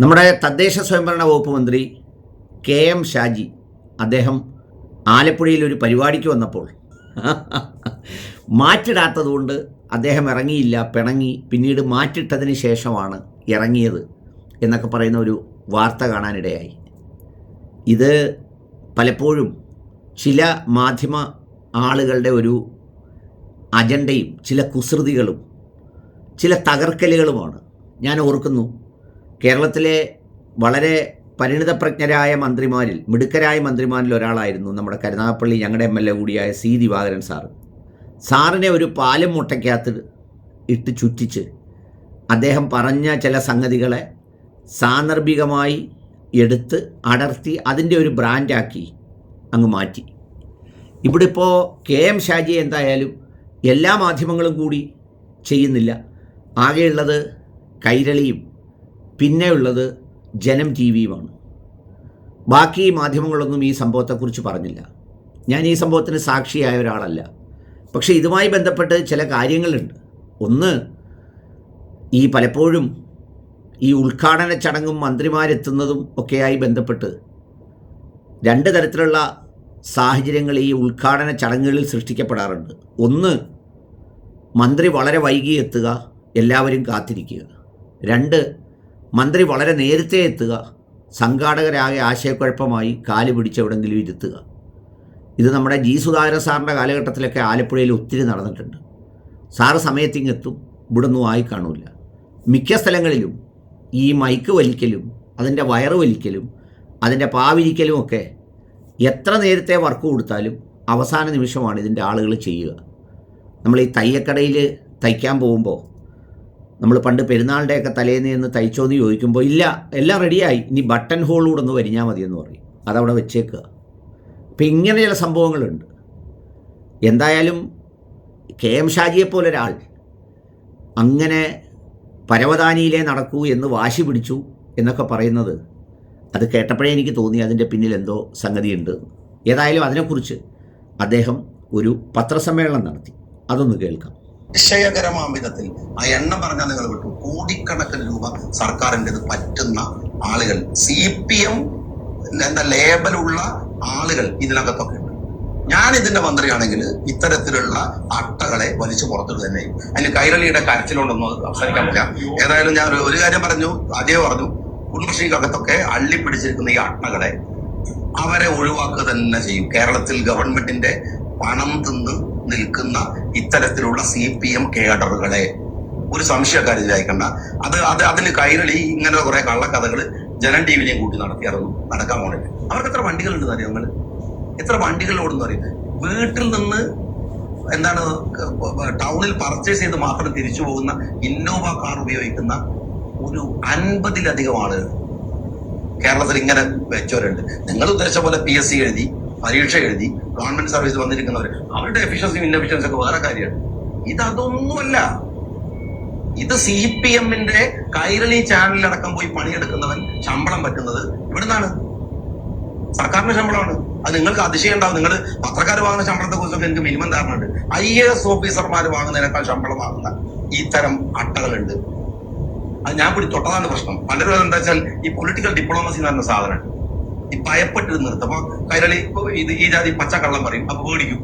നമ്മുടെ തദ്ദേശ സ്വയംഭരണ വകുപ്പ് മന്ത്രി KM ഷാജി അദ്ദേഹം ആലപ്പുഴയിൽ ഒരു പരിപാടിക്ക് വന്നപ്പോൾ മാറ്റിടാത്തതുകൊണ്ട് അദ്ദേഹം ഇറങ്ങിയില്ല, പിണങ്ങി, പിന്നീട് മാറ്റിട്ടതിന് ശേഷമാണ് ഇറങ്ങിയത് എന്നൊക്കെ പറയുന്ന ഒരു വാർത്ത കാണാനിടയായി. ഇത് പലപ്പോഴും ചില മാധ്യമ ആളുകളുടെ ഒരു അജണ്ടയും ചില കുസൃതികളും ചില തകർക്കലുകളുമാണ്. ഞാൻ ഓർക്കുന്നു, കേരളത്തിലെ വളരെ പരിണിതപ്രജ്ഞരായ മന്ത്രിമാരിൽ, മിടുക്കരായ മന്ത്രിമാരിൽ ഒരാളായിരുന്നു നമ്മുടെ കരുനാഗപ്പള്ളി ഞങ്ങളുടെ MLA കൂടിയായ C. ദിവാകരൻ സാറ്. സാറിനെ ഒരു പാലും മുട്ടയ്ക്കകത്ത് ഇട്ട് ചുറ്റിച്ച് അദ്ദേഹം പറഞ്ഞ ചില സംഗതികളെ സാന്ദർഭികമായി എടുത്ത് അടർത്തി അതിൻ്റെ ഒരു ബ്രാൻഡാക്കി അങ്ങ് മാറ്റി. ഇവിടെ ഇപ്പോൾ KM ഷാജി എന്തായാലും എല്ലാ മാധ്യമങ്ങളും കൂടി ചെയ്യുന്നില്ല. ആകെയുള്ളത് കൈരളിയും പിന്നെയുള്ളത് ജനം TVയുമാണ്. ബാക്കി മാധ്യമങ്ങളൊന്നും ഈ സംഭവത്തെക്കുറിച്ച് പറഞ്ഞില്ല. ഞാൻ ഈ സംഭവത്തിന് സാക്ഷിയായ ഒരാളല്ല. പക്ഷേ ഇതുമായി ബന്ധപ്പെട്ട് ചില കാര്യങ്ങളുണ്ട്. ഒന്ന്, ഈ പലപ്പോഴും ഈ ഉദ്ഘാടന ചടങ്ങും മന്ത്രിമാരെത്തുന്നതും ഒക്കെയായി ബന്ധപ്പെട്ട് രണ്ട് തരത്തിലുള്ള സാഹചര്യങ്ങൾ ഈ ഉദ്ഘാടന ചടങ്ങുകളിൽ സൃഷ്ടിക്കപ്പെടാറുണ്ട്. ഒന്ന്, മന്ത്രി വളരെ വൈകി എത്തുക, എല്ലാവരും കാത്തിരിക്കുക. രണ്ട്, മന്ത്രി വളരെ നേരത്തെ എത്തുക, സംഘാടകരാകെ ആശയക്കുഴപ്പമായി കാല് പിടിച്ചെവിടെങ്കിലും ഇരുത്തുക. ഇത് നമ്മുടെ G. സുധാകരൻ സാറിൻ്റെ കാലഘട്ടത്തിലൊക്കെ ആലപ്പുഴയിൽ ഒത്തിരി നടന്നിട്ടുണ്ട്. സാറ് സമയത്തിങ്ങെത്തും, ഇവിടൊന്നും ആയി കാണില്ല. മിക്ക സ്ഥലങ്ങളിലും ഈ മൈക്ക് വലിക്കലും അതിൻ്റെ വയറ് വലിക്കലും അതിൻ്റെ പാവിരിക്കലും ഒക്കെ എത്ര നേരത്തെ വർക്ക് കൊടുത്താലും അവസാന നിമിഷമാണ് ഇതിൻ്റെ ആളുകൾ ചെയ്യുക. നമ്മൾ ഈ തയ്യക്കടയിൽ തയ്ക്കാൻ പോകുമ്പോൾ നമ്മൾ പണ്ട് പെരുന്നാളുടെയൊക്കെ തലേന്ന് നിന്ന് തയ്ച്ചോന്ന് ചോദിക്കുമ്പോൾ ഇല്ല, എല്ലാം റെഡിയായി, ഇനി ബട്ടൺ ഹോൾ കൂടെ ഒന്ന് വരിഞ്ഞാൽ മതിയെന്ന് പറയും. അതവിടെ വെച്ചേക്കുക. അപ്പം ഇങ്ങനെ ചില സംഭവങ്ങളുണ്ട്. എന്തായാലും KM ഷാജിയെപ്പോലൊരാൾ അങ്ങനെ പരവതാനിയിലേ നടക്കൂ എന്ന് വാശി പിടിച്ചു എന്നൊക്കെ പറയുന്നത്, അത് കേട്ടപ്പോഴേ എനിക്ക് തോന്നി അതിൻ്റെ പിന്നിൽ എന്തോ സംഗതിയുണ്ട്. ഏതായാലും അതിനെക്കുറിച്ച് അദ്ദേഹം ഒരു പത്രസമ്മേളനം നടത്തി. അതൊന്ന് കേൾക്കാം. വിഷയകരമാം വിധത്തിൽ ആ എണ്ണം പറഞ്ഞാൽ നിങ്ങൾ വിട്ടു, കോടിക്കണക്കിന് രൂപ സർക്കാരിൻ്റെത് പറ്റുന്ന ആളുകൾ, CPM എന്ന ലേബലുള്ള ആളുകൾ ഇതിനകത്തൊക്കെ ഉണ്ട്. ഞാൻ ഇതിന്റെ മന്ത്രിയാണെങ്കിൽ ഇത്തരത്തിലുള്ള അട്ടകളെ വലിച്ചു പുറത്തിട്ട് തന്നെ. അതിന് കൈരളിയുടെ കരച്ചിലുണ്ടെന്ന് സംസാരിക്കാൻ പറ്റില്ല. ഏതായാലും ഞാൻ ഒരു കാര്യം പറഞ്ഞു, അതേ പറഞ്ഞു, കുടുംബശ്രീക്കകത്തൊക്കെ അള്ളിപ്പിടിച്ചിരിക്കുന്ന ഈ അട്ടകളെ അവരെ ഒഴിവാക്കുക തന്നെ ചെയ്യും. കേരളത്തിൽ ഗവൺമെന്റിന്റെ പണം തിന്ന് നിൽക്കുന്ന ഇത്തരത്തിലുള്ള CPM കേഡറുകളെ ഒരു സംശയക്കാരിൽ അയക്കണ്ട. അതിന് കൈരളി ഇങ്ങനെ കുറെ കള്ളക്കഥകൾ ജനം TVനെയും കൂട്ടി നടത്തിയായിരുന്നു നടക്കാൻ പോണില്ല. അവർക്ക് എത്ര വണ്ടികളുണ്ടെന്ന് അറിയാം? നിങ്ങൾ എത്ര വണ്ടികൾ ഓടുന്നു അറിയാം? വീട്ടിൽ നിന്ന് എന്താണ് ടൗണിൽ പർച്ചേസ് ചെയ്ത് മാത്രം തിരിച്ചു പോകുന്ന ഇന്നോവ കാർ ഉപയോഗിക്കുന്ന ഒരു 50-ലധികം ആളുകൾ കേരളത്തിൽ ഇങ്ങനെ വെച്ചവരുണ്ട്. നിങ്ങൾ ഉദ്ദേശിച്ച പോലെ PSC എഴുതി പരീക്ഷ എഴുതി ഗവൺമെന്റ് സർവീസ് വന്നിരിക്കുന്നവർ, അവരുടെ എഫിഷ്യൻസിയും ഇൻഎഫിഷ്യൻസി ഒക്കെ വേറെ കാര്യമാണ്. ഇതൊന്നുമല്ല. ഇത് CPMന്റെ കൈരളി ചാനലിലടക്കം പോയി പണിയെടുക്കുന്നവൻ ശമ്പളം പറ്റുന്നത് ഇവിടുന്നാണ്. സർക്കാരിന്റെ ശമ്പളമാണ്. അത് നിങ്ങൾക്ക് അതിശയം ഉണ്ടാവും. നിങ്ങൾ പത്രക്കാർ വാങ്ങുന്ന ശമ്പളത്തെ കുറിച്ചൊക്കെ എനിക്ക് മിനിമം ധാരണയുണ്ട്. IAS ഓഫീസർമാർ വാങ്ങുന്നതിനേക്കാൾ ശമ്പളം വാങ്ങുന്ന ഇത്തരം അട്ടകളുണ്ട്. അത് ഞാൻ പിടി തൊട്ടതാണ് പ്രശ്നം. പലരും എന്താ വെച്ചാൽ ഈ പൊളിറ്റിക്കൽ ഡിപ്ലോമസി എന്ന് പറഞ്ഞ സാധനം ഈ ഭയപ്പെട്ട് നിർത്തും. അപ്പൊ കൈരളി ഇത് ഈ ജാതി പച്ചക്കള്ളം പറയും, അപ്പൊ പേടിക്കും,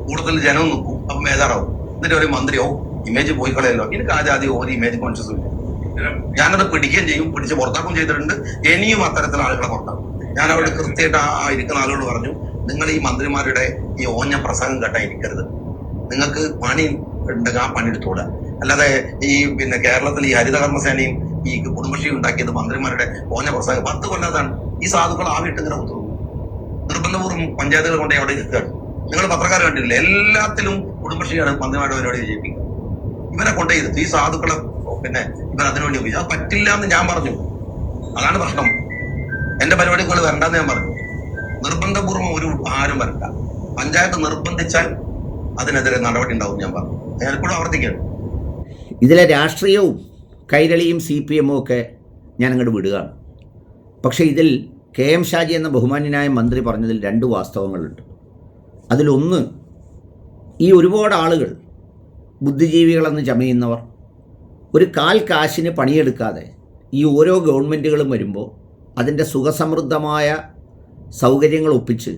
കൂടുതൽ ജനവും നിൽക്കും, അപ്പൊ ബേജാറാവും. എന്നിട്ട് ഒരു മന്ത്രിയോ ഇമേജ് പോയി കളയല്ലോ. എനിക്ക് ആ ജാതി ഒരു ഇമേജ് കോൺഷ്യസും ഇല്ല. ഞാനത് പിടിക്കുകയും ചെയ്യും, പിടിച്ച് പുറത്താക്കുകയും ചെയ്തിട്ടുണ്ട്. ഇനിയും അത്തരത്തിലുള്ള ആളുകളെ പുറത്താക്കും. ഞാൻ അവിടെ കൃത്യമായിട്ട് ആ ഇരിക്കുന്ന ആളുകളോട് പറഞ്ഞു, നിങ്ങൾ ഈ മന്ത്രിമാരുടെ ഈ ഓഞ്ഞ പ്രസംഗം കേട്ടാ ഇരിക്കരുത്. നിങ്ങൾക്ക് പണി ഉണ്ടെങ്കിൽ ആ പണി എടുത്തോളുക. അല്ലാതെ ഈ കേരളത്തിൽ ഈ ഹരിതകർമ്മസേനയും ഈ കുടുംബശ്രീ ഉണ്ടാക്കിയത് മന്ത്രിമാരുടെ ഓഞ്ഞ പ്രസംഗം 10 കൊല്ലത്താണ്. ഈ സാധുക്കൾ ആവിട്ട് ഇങ്ങനെ ഒത്തുപോകും. നിർബന്ധപൂർവ്വം പഞ്ചായത്തുകൾ കൊണ്ട് അവിടെ ഇരുത്തുകയാണ്. നിങ്ങൾ പത്രക്കാർ കണ്ടിട്ടില്ല, എല്ലാത്തിലും കുടുംബശ്രീയാണ് മന്ത്രിമാരുടെ പരിപാടി വിജയിപ്പിക്കുക. ഇവരെ കൊണ്ടേ ഇരുത്തും. ഈ സാധുക്കളെ ഇവർ അതിനുവേണ്ടി ഉപയോഗിച്ചു. അത് പറ്റില്ല എന്ന് ഞാൻ പറഞ്ഞു. അതാണ് പ്രശ്നം. എന്റെ പരിപാടികൾ വരണ്ടെന്ന് ഞാൻ പറഞ്ഞു. നിർബന്ധപൂർവ്വം ഒരു ആരും വരണ്ട. പഞ്ചായത്ത് നിർബന്ധിച്ചാൽ അതിനെതിരെ നടപടി ഉണ്ടാവും ഞാൻ പറഞ്ഞു. ഞാൻ എപ്പോഴും ആവർത്തിക്കുകയാണ്. ഇതിലെ രാഷ്ട്രീയവും കൈരളിയും CPMും ഒക്കെ ഞാൻ അങ്ങോട്ട് വിടുകയാണ്. പക്ഷേ ഇതിൽ KM ഷാജി എന്ന ബഹുമാന്യനായ മന്ത്രി പറഞ്ഞതിൽ 2 വാസ്തവങ്ങളുണ്ട്. അതിലൊന്ന്, ഈ ഒരുപാട് ആളുകൾ, ബുദ്ധിജീവികളെന്ന് ചമയുന്നവർ, ഒരു കാൽ കാശിന് പണിയെടുക്കാതെ ഈ ഓരോ ഗവൺമെൻറ്റുകളും വരുമ്പോൾ അതിൻ്റെ സുഖസമൃദ്ധമായ സൗകര്യങ്ങൾ ഒപ്പിച്ച്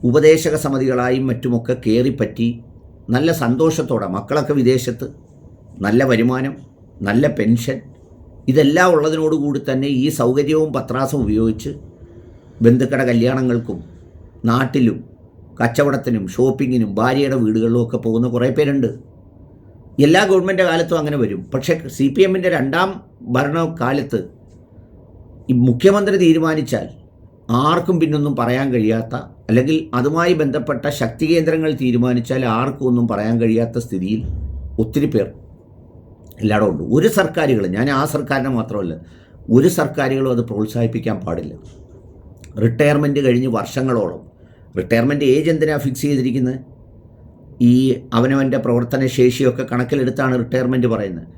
ഉപദേശക സമിതികളായും മറ്റുമൊക്കെ കയറിപ്പറ്റി നല്ല സന്തോഷത്തോടെ മക്കളൊക്കെ വിദേശത്ത്, നല്ല വരുമാനം, നല്ല പെൻഷൻ, ഇതെല്ലാം ഉള്ളതിനോടുകൂടി തന്നെ ഈ സൗകര്യവും പത്രാസും ഉപയോഗിച്ച് ബന്ധുക്കളുടെ കല്യാണങ്ങൾക്കും നാട്ടിലും കച്ചവടത്തിനും ഷോപ്പിങ്ങിനും ഭാര്യയുടെ വീടുകളിലും ഒക്കെ പോകുന്ന കുറേ പേരുണ്ട്. എല്ലാ ഗവൺമെൻറ് കാലത്തും അങ്ങനെ വരും. പക്ഷേ CPMൻ്റെ രണ്ടാം ഭരണകാലത്ത് ഈ മുഖ്യമന്ത്രി തീരുമാനിച്ചാൽ ആർക്കും പിന്നൊന്നും പറയാൻ കഴിയാത്ത, അല്ലെങ്കിൽ അതുമായി ബന്ധപ്പെട്ട ശക്തി കേന്ദ്രങ്ങൾ തീരുമാനിച്ചാൽ ആർക്കും ഒന്നും പറയാൻ കഴിയാത്ത സ്ഥിതിയിൽ ഒത്തിരി പേർ എല്ലായിടും ഉണ്ട്. ഒരു സർക്കാരുകൾ, ഞാൻ ആ സർക്കാരിനെ മാത്രമല്ല, ഒരു സർക്കാരുകളും അത് പ്രോത്സാഹിപ്പിക്കാൻ പാടില്ല. റിട്ടയർമെൻറ്റ് കഴിഞ്ഞ് വർഷങ്ങളോളം, റിട്ടയർമെൻറ്റ് ഏജ് എന്തിനാണ് ഫിക്സ് ചെയ്തിരിക്കുന്നത്? ഈ അവനവൻ്റെ പ്രവർത്തന ശേഷിയൊക്കെ കണക്കിലെടുത്താണ് റിട്ടയർമെൻറ്റ് പറയുന്നത്.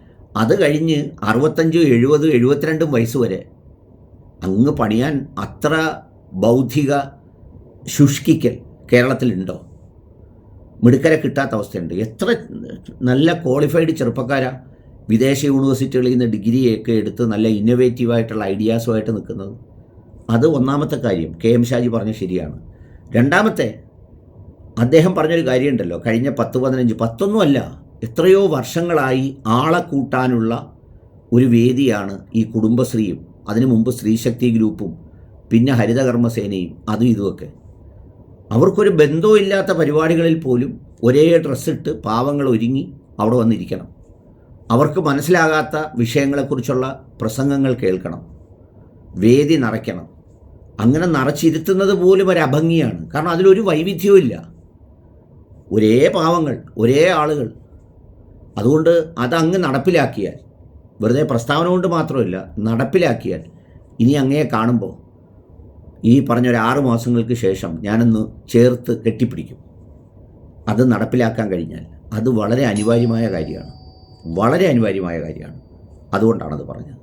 അത് കഴിഞ്ഞ് 65, 70, 72 വയസ്സ് വരെ അങ്ങ് പണിയാൻ അത്ര ബൗദ്ധിക ശുഷ്കിക്കൽ കേരളത്തിലുണ്ടോ? മിടുക്കരെ കിട്ടാത്ത അവസ്ഥയുണ്ട്. എത്ര നല്ല ക്വാളിഫൈഡ് ചെറുപ്പക്കാരാ വിദേശ യൂണിവേഴ്സിറ്റികളിൽ നിന്ന് ഡിഗ്രിയൊക്കെ എടുത്ത് നല്ല ഇന്നൊവേറ്റീവായിട്ടുള്ള ഐഡിയാസുമായിട്ട് നിൽക്കുന്നത്. അത് ഒന്നാമത്തെ കാര്യം. KM ഷാജി പറഞ്ഞ ശരിയാണ്. രണ്ടാമത്തെ, അദ്ദേഹം പറഞ്ഞൊരു കാര്യമുണ്ടല്ലോ, കഴിഞ്ഞ 10-15 അല്ല, എത്രയോ വർഷങ്ങളായി ആളെ കൂട്ടാനുള്ള ഒരു വേദിയാണ് ഈ കുടുംബശ്രീയും, അതിനു മുമ്പ് സ്ത്രീശക്തി ഗ്രൂപ്പും, പിന്നെ ഹരിതകർമ്മസേനയും, അതും ഇതുമൊക്കെ. അവർക്കൊരു ബന്ധവുമില്ലാത്ത പരിപാടികളിൽ പോലും ഒരേ ഡ്രസ്സിട്ട് പാവങ്ങൾ ഒരുങ്ങി അവിടെ വന്നിരിക്കണം. അവർക്ക് മനസ്സിലാകാത്ത വിഷയങ്ങളെക്കുറിച്ചുള്ള പ്രസംഗങ്ങൾ കേൾക്കണം, വേദി നിറയ്ക്കണം. അങ്ങനെ നിറച്ചിരുത്തുന്നത് പോലും ഒരു അഭംഗിയാണ്. കാരണം അതിലൊരു വൈവിധ്യവും ഇല്ല, ഒരേ പാവങ്ങൾ, ഒരേ ആളുകൾ. അതുകൊണ്ട് അതങ്ങ് നടപ്പിലാക്കിയാൽ, വെറുതെ പ്രസ്താവന കൊണ്ട് മാത്രമല്ല, നടപ്പിലാക്കിയാൽ ഇനി അങ്ങയെ കാണുമ്പോൾ ഈ പറഞ്ഞൊരു 6 മാസങ്ങൾക്ക് ശേഷം ഞാനൊന്ന് ചേർത്ത് കെട്ടിപ്പിടിക്കും. അത് നടപ്പിലാക്കാൻ കഴിഞ്ഞാൽ അത് വളരെ അനിവാര്യമായ കാര്യമാണ്, വളരെ അനിവാര്യമായ കാര്യമാണ്. അതുകൊണ്ടാണത് പറഞ്ഞത്.